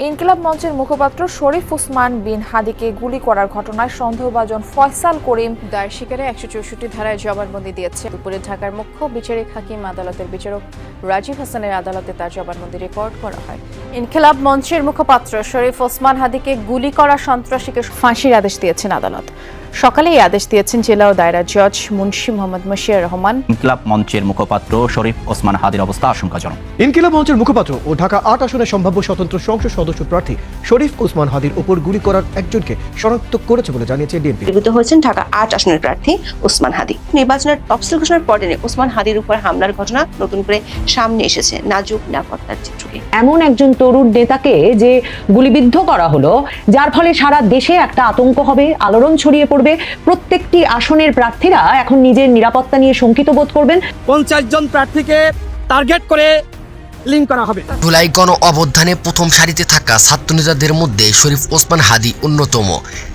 ইনকিলাব মঞ্চের মুখপাত্র শরীফ ওসমান বিন হাদিকে গুলি করার ঘটনায় সন্দেহভাজন ফয়সাল করিম দায়ের শিকারে ১৬৪ ধারায় জবানবন্দি দিয়েছে। দুপুরে ঢাকার মুখ্য বিচারিক হাকিম আদালতের বিচারক রাজীব হাসানের আদালতে তার জবানবন্দি রেকর্ড করা হয়। ইনকিলাব মঞ্চের মুখপাত্র শরীফ ওসমান হাদিকে গুলি করা সন্ত্রাসীকে ফাঁসির আদেশ দিয়েছেন আদালত। সকালে এই আদেশ দিয়েছেন জেলা ও দায়রা জজ মুন্সি মোহাম্মদ মশিউর রহমান। ইনকিলাব মঞ্চের মুখপাত্র শরীফ ওসমান হাদির অবস্থা আশঙ্কাজনক। ইনকিলাব মঞ্চের মুখপাত্র ও ঢাকা ৮ আসনের সম্ভাব্য স্বতন্ত্র সংসদ সদস্য প্রার্থী শরীফ ওসমান হাদির উপর গুলি করার একজনকে শনাক্ত করেছে বলে জানিয়েছে বিএনপি। নিহত হয়েছেন ঢাকা ৮ আসনের প্রার্থী ওসমান হাদি। নির্বাচনের তফসিল ঘোষণার পরে ওসমান হাদির উপর হামলার ঘটনা নতুন করে সামনে এসেছে নাজুক নিরাপত্তার চিত্রকে। এমন একজন তরুণ নেতাকে যে গুলিবিদ্ধ করা হলো, যার ফলে সারা দেশে একটা আতঙ্ক হবে, আলোড়ন ছড়িয়ে পড়বে। প্রত্যেকটি আসনের প্রার্থীরা এখন নিজের নিরাপত্তা নিয়ে শঙ্কিত বোধ করবেন। ৫০ জন প্রার্থীকে টার্গেট করে লিঙ্ক করা হবে। জুলাই গণ অভ্যুত্থানে প্রথম সারিতে থাকা ছাত্রনেতাদের মধ্যে শরীফ ওসমান হাদি অন্যতম।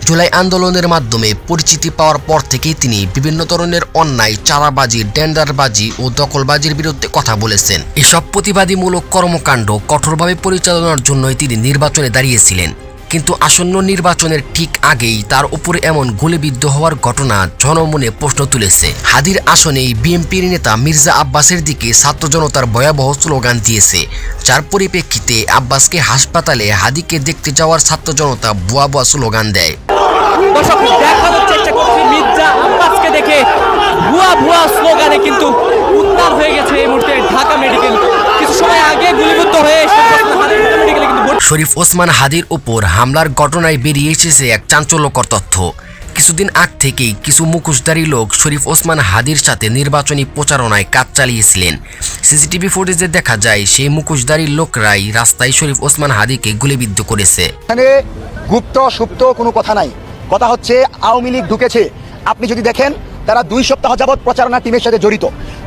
জুলাই আন্দোলনের মাধ্যমে পরিচিতি পাওয়ার পর থেকেই তিনি বিভিন্ন ধরনের অন্যায়, চাঁদাবাজি, টেন্ডারবাজি ও দখলবাজির বিরুদ্ধে কথা বলেছেন। এসব প্রতিবাদীমূলক কর্মকাণ্ড কঠোরভাবে পরিচালনার জন্যই তিনি নির্বাচনে দাঁড়িয়েছিলেন। কিন্তু আসন্ন নির্বাচনের ঠিক আগেই তার উপরে এমন গুলিবিদ্ধ হওয়ার ঘটনা জনমনে প্রশ্ন তুলেছে। হাদির আসনেই বিএনপির নেতা মির্জা আব্বাসের দিকে ছাত্র জনতার ভয়াবহ স্লোগান দিয়েছে, যার পরিপ্রেক্ষিতে আব্বাসকে হাসপাতালে হাদিকে দেখতে যাওয়ার ছাত্র জনতা ভুয়া ভুয়া স্লোগান দেয়। দেখানোর চেষ্টা করছে মির্জা আব্বাসকে দেখে ভুয়া ভুয়া স্লোগানে কিন্তু উত্তাল হয়ে গেছে এই মুহূর্তে ঢাকা মেডিকেল। কিছু সময় আগে গুলিবিদ্ধ হয়ে শরীফ ওসমান হাদির উপর হামলার ঘটনায় বেরিয়ে এসেছে এক চাঞ্চল্যকর তথ্য। কিছুদিন আগ থেকেই কিছু মুখোশধারী লোক শরীফ ওসমান হাদির সাথে নির্বাচনী প্রচারণায় কাজ চালিয়েছিলেন। সিসিটিভি ফুটেজে দেখা যায় সেই মুখোশধারী লোকরাই রাস্তায় শরীফ ওসমান হাদিকে গুলিবিদ্ধ করেছে। এখানে গুপ্ত সুপ্ত কোনো কথা নাই, কথা হচ্ছে আওয়ামী লীগ ঢুকেছে। আপনি যদি দেখেন তারা 2 সপ্তাহ যাবৎ প্রচারণা টিমের সাথে জড়িত।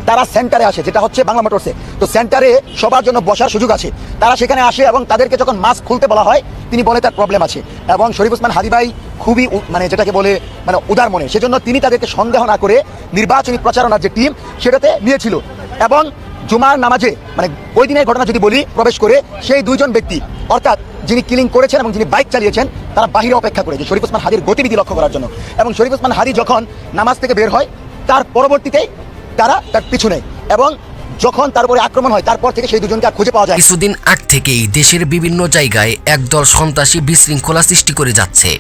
তারা সেন্টারে আসে, যেটা হচ্ছে বাংলা মোটরসে। তো সেন্টারে সবার জন্য বসার সুযোগ আছে। তারা সেখানে আসে এবং তাদেরকে যখন মাস্ক খুলতে বলা হয় তিনি বলে তার প্রবলেম আছে। এবং শরীফ ওসমান হাদি ভাই খুবই যেটাকে বলে উদার মনে, সেজন্য তিনি তাদেরকে সন্দেহ না করে নির্বাচনী প্রচারণার যে টিম সেটাতে নিয়েছিল। এবং জুমার নামাজে ওই দিনের ঘটনা যদি বলি, প্রবেশ করে সেই 2 জন ব্যক্তি, অর্থাৎ যিনি কিলিং করেছেন এবং যিনি বাইক চালিয়েছেন, তারা বাহিরে অপেক্ষা করে যে শরীফ ওসমান হাদির গতিবিধি লক্ষ্য করার জন্য। এবং শরীফ ওসমান হাদি যখন নামাজ থেকে বের হয় তার পরবর্তীতেই তারা তার পিছু নেয় এবং যখন তার উপরে আক্রমণ হয় তারপর থেকে সেই 2 জনকে আর খুঁজে পাওয়া যায়। কিছুদিন আগ থেকেই দেশের বিভিন্ন জায়গায় একদল সন্ত্রাসী বিশৃঙ্খলা সৃষ্টি করে যাচ্ছে।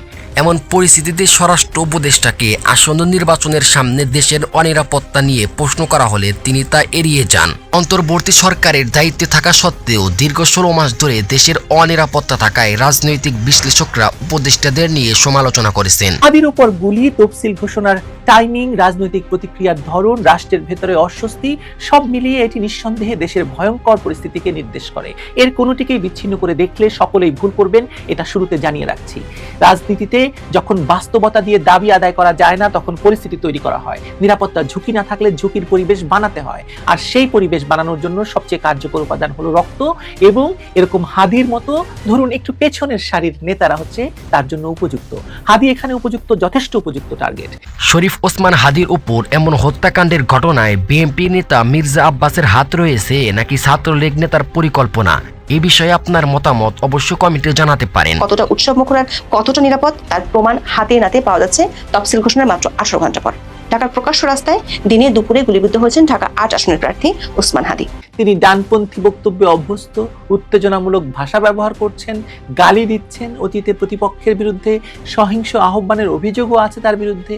এমন পরিস্থিতিতে স্বরাষ্ট্র উপদেষ্টাকে আসন্ন নির্বাচনের সামনে দেশের অনিরাপত্তা নিয়ে প্রশ্ন করা হলে তিনি তা এড়িয়ে যান। অন্তর্বর্তী সরকারের দায়িত্বে থাকা সত্ত্বেও দীর্ঘ 16 মাস ধরে দেশের অনিরাপত্তা থাকায় রাজনৈতিক বিশ্লেষকরা উপদেষ্টাদের নিয়ে সমালোচনা করেছেন। হাদির উপর গুলি, তফসিল ঘোষণার টাইমিং, রাজনৈতিক প্রতিক্রিয়ার ধরন, রাষ্ট্রের ভেতরে অস্বস্তি, সব মিলিয়ে এটি নিঃসন্দেহে দেশের ভয়ঙ্কর পরিস্থিতিকে নির্দেশ করে। এর কোনোটিকেই বিচ্ছিন্ন করে দেখলে সকলেই ভুল করবেন, এটা শুরুতে জানিয়ে রাখছি। রাজনীতিতে যখন বাস্তবতা দিয়ে দাবি আদায় করা যায় না, তখন পরিস্থিতি তৈরি করা হয়। নিরাপত্তার ঝুঁকি না থাকলে ঝুঁকির পরিবেশ বানাতে হয়, আর সেই পরিবেশ বানানোর জন্য সবচেয়ে কার্যকর উপাদান হলো রক্ত। এবং এরকম হাদির মতো ধরুন একটু পেছনের সারির নেতারা হচ্ছে তার জন্য উপযুক্ত। হাদি এখানে উপযুক্ত, যথেষ্ট উপযুক্ত টার্গেট। শরীফ ওসমান হাদির উপর এমন হত্যাকাণ্ডের ঘটনায় বিএনপি নেতা মির্জা আব্বাসের হাত রয়েছে নাকি ছাত্রলীগ নেতার পরিকল্পনা? এই বিষয়ে আপনার মতামত অবশ্যই কমেন্টে জানাতে পারেন। কতটা উৎসব মুখর আর কতটা নিরাপদ তার প্রমাণ হাতে নাতে পাওয়া যাচ্ছে তফসিল ঘোষণার মাত্র 18 ঘন্টা পর। ঢাকার প্রকাশ্য রাস্তায় দিনে দুপুরে গুলিবিদ্ধ হয়েছেন ঢাকা ৮ আসনের প্রার্থী ওসমান হাদি। তিনি ডানপন্থী বক্তব্যে অভ্যস্ত, উত্তেজনামূলক ভাষা ব্যবহার করছেন, গালি দিচ্ছেন, অতীতে প্রতিপক্ষের বিরুদ্ধে সহিংস আহ্বানের অভিযোগও আছে তার বিরুদ্ধে।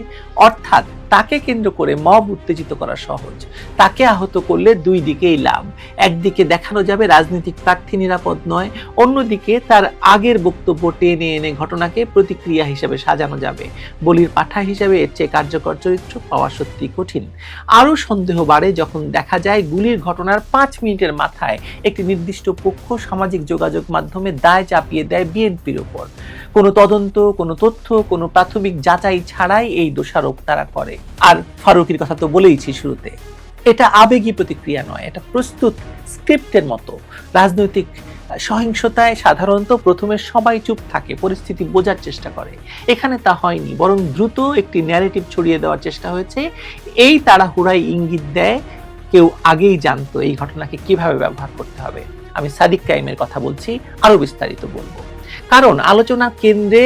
অর্থাৎ তাকে কেন্দ্র করে মব উত্তেজিত করা সহজ, তাকে আহত করলে 2 দিকেই লাভ। একদিকে দেখানো যাবে রাজনৈতিক প্রার্থী নিরাপদ নয়, অন্যদিকে তার আগের বক্তব্য টেনে এনে ঘটনাকে প্রতিক্রিয়া হিসেবে সাজানো যাবে। বলির পাঠা হিসেবে এর চেয়ে কার্যকর চরিত্র পাওয়া সত্যি কঠিন। আরও সন্দেহ বাড়ে যখন দেখা যায় গুলির ঘটনার 5 মিনিটের মাথায় একটি নির্দিষ্ট পক্ষ সামাজিক যোগাযোগ মাধ্যমে দায় চাপিয়ে দেয় বিএনপির উপর। কোনো তদন্ত, কোনো তথ্য, কোনো প্রাথমিক যাচাই ছাড়াই এই দোষারোপ তারা করে। আর ফারুকের কথা তো বলেইছি শুরুতে, এটা আবেগী প্রতিক্রিয়া নয়, এটা প্রস্তুত স্ক্রিপ্টের মতো। রাজনৈতিক সহিংসতায় সাধারণত প্রথমে সবাই চুপ থাকে, পরিস্থিতি বোঝার চেষ্টা করে। এখানে তা হয়নি, বরং দ্রুত একটি ন্যারেটিভ ছড়িয়ে দেওয়ার চেষ্টা হয়েছে। এই তাড়াহুড়াই ইঙ্গিত দেয় কেউ আগেই জানতো এই ঘটনাকে কিভাবে ব্যবহার করতে হবে। আমি সাদিক কাইমের কথা বলছি, আরো বিস্তারিত বলবো। কারণ আলোচনার কেন্দ্রে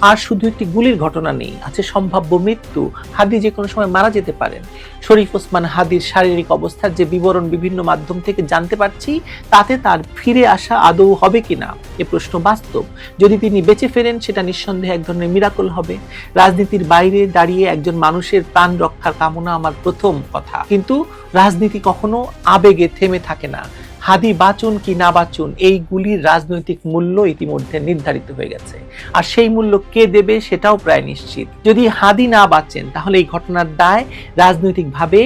আর শুধু একটি গুলির ঘটনা নেই, আছে সম্ভাব্য মৃত্যু। হাদি যে কোনো সময় মারা যেতে পারেন। শরীফ ওসমান হাদির শারীরিক অবস্থার যে বিবরণ বিভিন্ন মাধ্যম থেকে জানতে পারছি, তাতে তার ফিরে আসা আদৌ হবে কিনা এ প্রশ্ন বাস্তব। যদি তিনি বেঁচে ফেরেন সেটা নিঃসন্দেহে এক ধরনের মিরাকল হবে। রাজনীতির বাইরে দাঁড়িয়ে একজন মানুষের প্রাণ রক্ষার কামনা আমার প্রথম কথা, কিন্তু রাজনীতি কখনো আবেগে থেমে থাকে না। হাদি বাঁচুন কি না বাঁচুন, এই গুলির রাজনৈতিক মূল্য ইতিমধ্যে নির্ধারিত হয়ে গেছে, আর সেই মূল্য কে দেবে সেটাও প্রায় নিশ্চিত। যদি হাদি না বাঁচেন তাহলে এই ঘটনার দায় রাজনৈতিকভাবে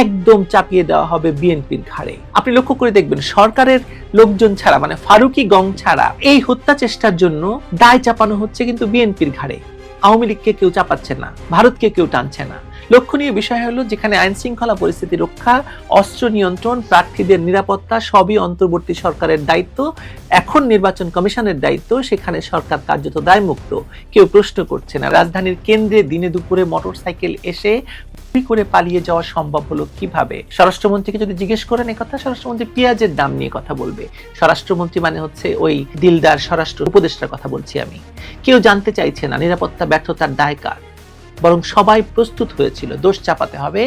একদম চাপিয়ে দেওয়া হবে বিএনপির ঘাড়ে। আপনি লক্ষ্য করে দেখবেন, সরকারের লোকজন ছাড়া, মানে ফারুকি গং ছাড়া এই হত্যা চেষ্টার জন্য দায় চাপানো হচ্ছে কিন্তু বিএনপির ঘাড়ে। আওয়ামী লীগকে কেউ চাপাচ্ছে না, ভারতকে কেউ টানছে না। লক্ষণীয় বিষয় হলো, যেখানে আইন শৃঙ্খলা পরিস্থিতি রক্ষা, অস্ত্র নিয়ন্ত্রণ, প্রার্থীদের নিরাপত্তা সবই অন্তর্বর্তী সরকারের দায়িত্ব, এখন নির্বাচন কমিশনের দায়িত্ব, সেখানে সরকার কার্যত দায়মুক্ত, কেউ প্রশ্ন করছে না। রাজধানীর কেন্দ্রে দিনে দুপুরে মোটরসাইকেল এসে করে পালিয়ে যাওয়া সম্ভব হলো কিভাবে? স্বরাষ্ট্রমন্ত্রীকে যদি জিজ্ঞেস করেন একথা, স্বরাষ্ট্রমন্ত্রী পেঁয়াজের দাম নিয়ে কথা বলবে। স্বরাষ্ট্রমন্ত্রী মানে হচ্ছে ওই দিলদার স্বরাষ্ট্র উপদেষ্টার কথা বলছি আমি। কেউ জানতে চাইছে না নিরাপত্তা ব্যর্থতার দায় কার, বরং সবাই প্রস্তুত হয়েছিল দোষ চাপাতে হবে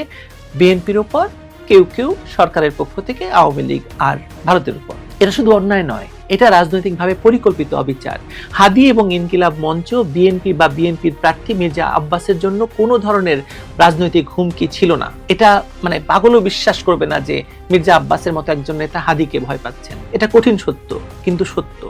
বিএনপির উপর, কেউ কেউ সরকারের পক্ষ থেকে আওয়ামী লীগ আর ভারতের উপর। এটা শুধু অন্যায় নয়, এটা রাজনৈতিকভাবে পরিকল্পিত অবিচার। হাদি এবং ইনকিলাব মঞ্চ বিএনপি বা বিএনপির প্রার্থী মির্জা আব্বাসের জন্য কোনো ধরনের রাজনৈতিক হুমকি ছিল না। এটা মানে পাগলও বিশ্বাস করবে না যে মির্জা আব্বাসের মতো একজন নেতা হাদিকে ভয় পাচ্ছেন। এটা কঠিন সত্য, কিন্তু সত্য।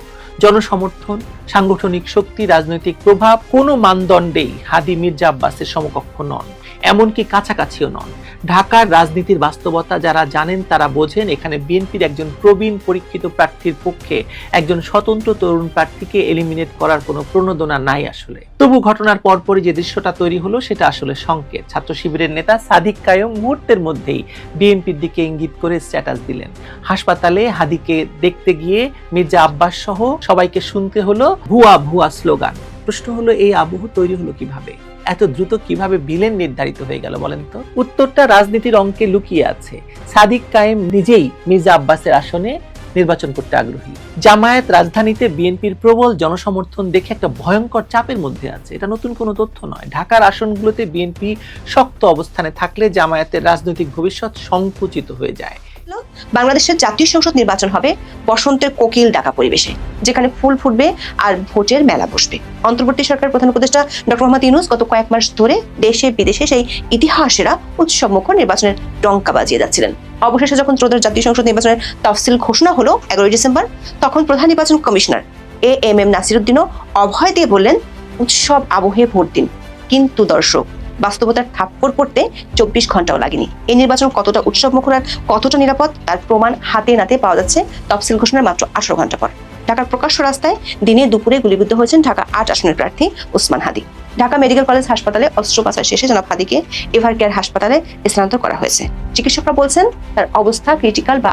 জনসমর্থন, সাংগঠনিক শক্তি, রাজনৈতিক প্রভাব, কোনো মানদণ্ডেই হাদি মির্জা আব্বাসের সমকক্ষ নন, এমনকি কাছাকাছিও নন। ঢাকার রাজনীতির বাস্তবতা যারা জানেন তারা বোঝেন, এখানে বিএনপির একজন প্রবীণ পরীক্ষিত প্রার্থীর পক্ষে একজন স্বতন্ত্র তরুণ প্রার্থীকে এলিমিনেট করার কোনো প্রণোদনা নাই আসলে। তবু ঘটনার পরপরই যে দৃশ্যটা তৈরি হলো সেটা আসলে সংকেত। ছাত্র শিবিরের নেতা সাদিক কায়েম মুহূর্তের মধ্যেই বিএনপির দিকে ইঙ্গিত করে স্ট্যাটাস দিলেন। হাসপাতালে হাদিকে দেখতে গিয়ে মির্জা আব্বাস সহ সবাইকে শুনতে হলো ভুয়া ভুয়া স্লোগান। প্রশ্ন হলো, এই আবহ তৈরি হলো কিভাবে? এত দ্রুত কিভাবে ভিলেন নির্ধারিত হয়ে গেল বলেন তো? উত্তরটা রাজনীতির অঙ্কে লুকিয়ে আছে। সাদিক কায়েম নিজেই মির্জা আব্বাসের আসনে নির্বাচন করতে আগ্রহী। জামায়াত রাজধানীতে বিএনপির প্রবল জনসমর্থন দেখে একটা ভয়ঙ্কর চাপের মধ্যে আছে। এটা নতুন কোনো তথ্য নয়। ঢাকার আসনগুলোতে বিএনপি শক্ত অবস্থানে থাকলে জামায়াতের রাজনৈতিক ভবিষ্যৎ সংকুচিত হয়ে যায়। বাংলাদেশের জাতীয় সংসদ নির্বাচন হবে বসন্তের কোকিল ডাকা পরিবেশে, যেখানে ফুল ফুটবে আর ভোটের মেলা বসবে। অন্তর্বর্তী সরকারের প্রধান উপদেষ্টা ডক্টর মোহাম্মদ ইউনূস গত কয়েক মাস ধরে দেশে বিদেশে সেই ইতিহাসেরা উৎসবমুখর নির্বাচনের ডঙ্কা বাজিয়ে যাচ্ছিলেন। অবশেষে যখন ত্রয়োদশ জাতীয় সংসদ নির্বাচনের তফসিল ঘোষণা হলো 11 ডিসেম্বর, তখন প্রধান নির্বাচন কমিশনার AMM নাসিরউদ্দিনও অভয় দিয়ে বললেন, উৎসব আবহে ভোট দিন। কিন্তু দর্শক, বাস্তবতার থাপ্পড় পড়তে 24 ঘন্টাও লাগেনি। এই নির্বাচন কতটা উৎসবমুখর আর কতটা নিরাপদ তার প্রমাণ হাতে নাতে পাওয়া যাচ্ছে তফসিল ঘোষণার মাত্র 18 ঘন্টা পর। ঢাকার প্রকাশ্য রাস্তায় দিনে দুপুরে গুলিবিদ্ধ হয়েছেন ঢাকা 8 আসনের প্রার্থী ওসমান হাদি। ঢাকা মেডিকেল কলেজ হাসপাতালে অস্ত্রোপচার শেষে জনাব হাদিকে এভার কেয়ার হাসপাতালে স্থানান্তর করা হয়েছে। চিকিৎসকরা বলছেন তার অবস্থা ক্রিটিক্যাল বা